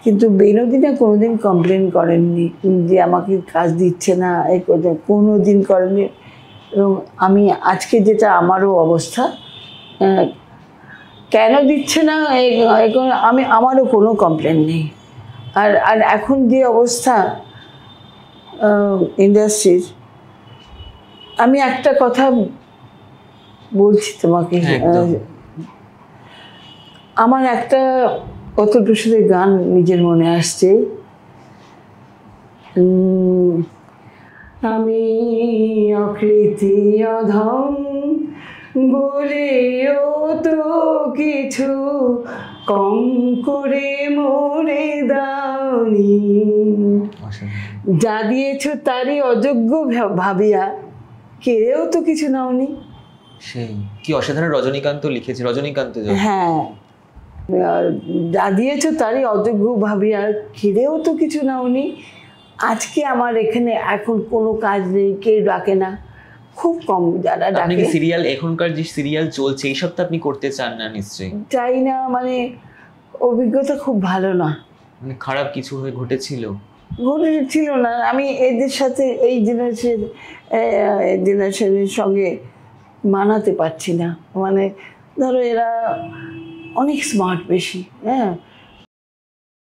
কিন্তু বিনোদিনী কোনোদিন কমপ্লেন করেননি যে আমাকে কাজ দিচ্ছে না, এই কোনোদিন করেননি। এবং আমি আজকে যেটা আমারও অবস্থা, কেন দিচ্ছে না আমারও কোনো কমপ্লেন নেই। আর এখন যে অবস্থা ইন্ডাস্ট্রির, আমি একটা কথা বলছি তোমাকে, আমার একটা অতুল সুরের গান নিজের মনে আসছে, আমি অকৃতি অধম বলেও তো কিছু কম করে মরে দাওনি, যা দিয়েছ তারই অযোগ্য ভাবিয়া কেড়েও তো কিছু নাওনি। সেই কি অসাধারণ রজনীকান্ত লিখেছে, রজনীকান্ত। হ্যাঁ, যা দিয়েছ তারই অযোগ্য ভাবিয়া কেড়েও তো কিছু নাওনি। আজকে আমার এখানে এখন কোনো কাজ নেই, কেউ ডাকে না, খুব কম যারা ডাকে। সিরিয়াল, এখনকার যে সিরিয়াল চলছে এইসব তো আপনি করতে চান না নিশ্চয়ই? চাই না, মানে অভিজ্ঞতা খুব ভালো না। মানে খারাপ কিছু হয়ে ঘটেছিল না, আমি এদের সাথে এই জেনারেশনের সঙ্গে মানাতে পারছি না। মানে ধরো এরা অনেক স্মার্ট বেশি, হ্যাঁ,